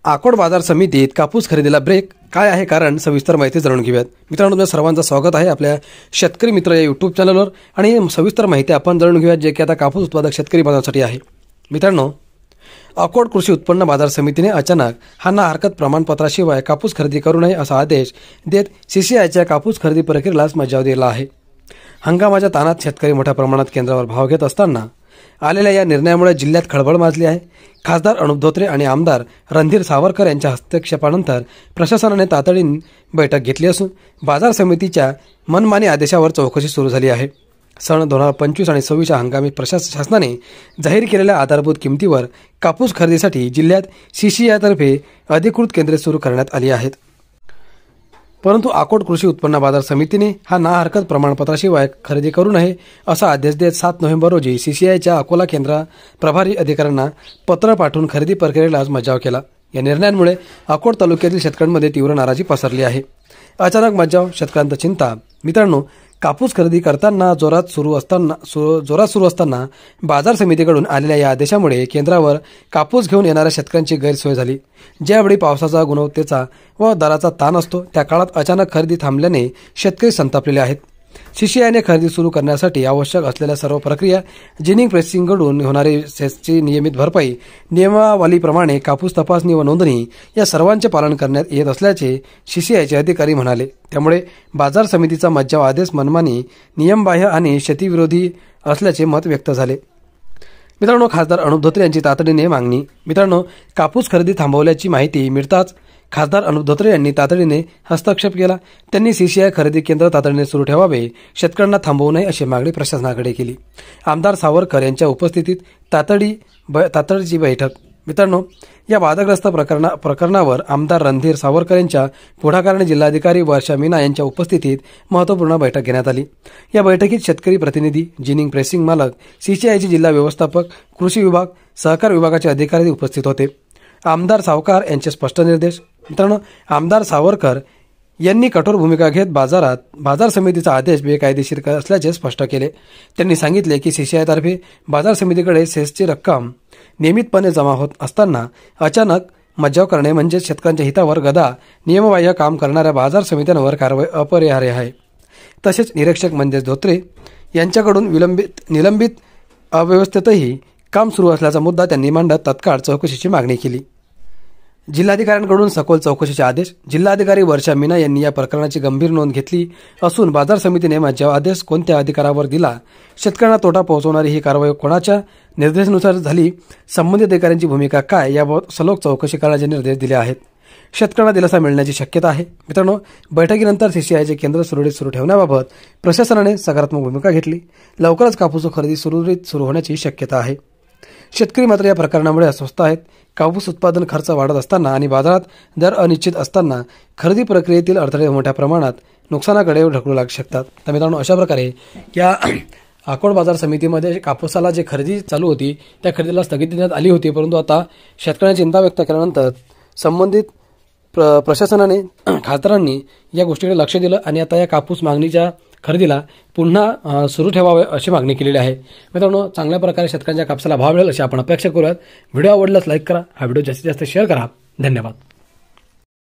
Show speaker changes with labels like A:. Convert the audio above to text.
A: आकोट बाजार समितीत कापूस खरेदीला ब्रेक, काय आहे कारण? सविस्तर माहिती जाणून घेऊयात। मित्रांनो, तुमच्या सर्वांचं स्वागत आहे आपल्या शेतकरी मित्र या यूट्यूब चॅनलवर। आणि सविस्तर माहिती आपण जाणून घेऊयात जे की आता कापूस उत्पादक शेतकरी बांधवांसाठी आहे। मित्रांनो, अकोट कृषी उत्पन्न बाजार समितीने अचानक हा ना हरकत प्रमाणपत्राशिवाय कापूस खरेदी करू नये असा आदेश देत सीसीआयच्या कापूस खरेदी प्रक्रियेलाच मज्जाव दिला आहे। हंगामाच्या ताणात शेतकरी मोठ्या प्रमाणात केंद्रावर भाव घेत असताना आलेल्या या निर्णयामुळे जिल्ह्यात खळबळ माजली आहे। खासदार अनुप धोत्रे आणि आमदार रणधीर सावरकर यांच्या हस्तक्षेपानंतर प्रशासनाने तातडीने बैठक घेतली असून बाजार समितीच्या मनमानी आदेशावर चौकशी सुरू झाली आहे। सन 2025 आणि 26 हंगामी शासनाने जाहीर केलेल्या आधारभूत किमतीवर कापूस खरेदीसाठी जिल्ह्यात सीसीआयतर्फे अधिकृत केंद्रे सुरू करण्यात आली आहेत। परंतु आकोट कृषी उत्पन्न बाजार समितीने हा ना हरकत प्रमाणपत्राशिवाय खरेदी करू नये असा आदेश देत 7 नोव्हेंबर रोजी सीसीआयच्या अकोला केंद्र प्रभारी अधिकाऱ्यांना पत्र पाठवून खरेदी प्रक्रियेलाच मज्जाव केला। या निर्णयामुळे अकोट तालुक्यातील शेतकऱ्यांमध्ये तीव्र नाराजी पसरली आहे। अचानक मज्जाव, शेतकऱ्यांची चिंता। मित्रांनो, कापूस खरेदी करताना जोरात सुरू असताना बाजार समितीकडून आलेल्या या आदेशामुळे केंद्रावर कापूस घेऊन येणाऱ्या शेतकऱ्यांची गैरसोय झाली। ज्यावेळी पावसाचा, गुणवत्तेचा व दराचा ताण असतो त्या काळात अचानक खरेदी थांबल्याने शेतकरी संतापलेले आहेत। सीसीआयने खरेदी सुरू करण्यासाठी आवश्यक असलेल्या सर्व प्रक्रिया, जिनिंग प्रेसिंगकडून होणारी सेसची नियमित भरपाई, नियमावलीप्रमाणे कापूस तपासणी व नोंदणी या सर्वांचे पालन करण्यात येत असल्याचे सीसीआयचे अधिकारी म्हणाले। त्यामुळे बाजार समितीचा मज्जाव आदेश मनमानी, नियमबाह्य आणि शेतीविरोधी असल्याचे मत व्यक्त झाले। मित्रांनो, खासदार अनुप धोत्रे यांची तातडीने मागणी। मित्रांनो, कापूस खरेदी थांबवल्याची माहिती मिळताच खासदार अनुप धोत्रे यांनी तातडीने हस्तक्षेप केला। त्यांनी सीसीआय खरेदी केंद्र तातडीने सुरू ठेवावे, शेतकऱ्यांना थांबवू नये अशी मागणी प्रशासनाकडे केली। आमदार सावरकर यांच्या उपस्थितीत तातडीची बैठक। मित्रांनो, या वादग्रस्त प्रकरणावर आमदार रणधीर सावरकर यांच्या पुढाकाराने जिल्हाधिकारी वर्षा मीना यांच्या उपस्थितीत महत्त्वपूर्ण बैठक घेण्यात आली। या बैठकीत शेतकरी प्रतिनिधी, जिनिंग प्रेसिंग मालक, सीसीआयचे जिल्हा व्यवस्थापक, कृषी विभाग, सहकार विभागाचे अधिकारी उपस्थित होते। आमदार सावकार यांचे स्पष्ट निर्देश। मित्रांनो, आमदार सावरकर यांनी कठोर भूमिका घेत बाजार समितीचा आदेश बेकायदेशीर असल्याचे स्पष्ट केले। त्यांनी सांगितले की सीसीआयतर्फे बाजार समितीकडे सेसची रक्कम नियमितपणे जमा होत असताना अचानक मज्जाव करणे म्हणजे शेतकऱ्यांच्या हितावर गदा, नियमबाह्य काम करणाऱ्या बाजार समित्यांवर कारवाई अपरिहार्य आहे। तसेच निरीक्षक मंजेश धोत्रे यांच्याकडून निलंबित अव्यवस्थेतही काम सुरू असल्याचा मुद्दा त्यांनी मांडत तात्काळ चौकशीची मागणी केली। जिल्हाधिकाऱ्यांकडून सखोल चौकशीचे आदेश। जिल्हाधिकारी वर्षा मीना यांनी या प्रकरणाची गंभीर नोंद घेतली असून बाजार समितीने मज्जाव आदेश कोणत्या अधिकारावर दिला, शेतकऱ्यांना तोटा पोहोचवणारी ही कारवाई कोणाच्या निर्देशानुसार झाली, संबंधित अधिकाऱ्यांची भूमिका काय याबाबत सलोख चौकशी करण्याचे निर्देश दिले आहेत। शेतकऱ्यांना दिलासा मिळण्याची शक्यता आहे। मित्रांनो, बैठकीनंतर सीसीआयचे केंद्र सुरळीत सुरू ठेवण्याबाबत प्रशासनाने सकारात्मक भूमिका घेतली। लवकरच कापूस खरेदी सुरळीत सुरू होण्याची शक्यता आहे। शेतकरी मात्र या प्रकरणामुळे अस्वस्थ आहेत। कापूस उत्पादन खर्च वाढत असताना आणि बाजारात दर अनिश्चित असताना खरेदी प्रक्रियेतील अडथळे मोठ्या प्रमाणात नुकसानाकडे ढकलू लागू शकतात। तर मित्रांनो, अशा प्रकारे या अकोट बाजार समितीमध्ये कापूसाला जे खरेदी चालू होती त्या खरेदीला स्थगिती देण्यात आली होती। परंतु आता शेतकऱ्यांची चिंता व्यक्त केल्यानंतर संबंधित प्रशासनाने, खासदारांनी या गोष्टीकडे लक्ष दिलं आणि आता या कापूस मागणीच्या खरेदीला पुन्हा सुरू ठेवावे अशी मागणी केलेली आहे। मित्रांनो, चांगल्या प्रकारे शेतकऱ्यांच्या कापसाला भाव मिळेल अशी आपण अपेक्षा करूयात। व्हिडिओ आवडल्यास लाईक करा, हा व्हिडिओ जास्तीत जास्त शेअर करा। धन्यवाद।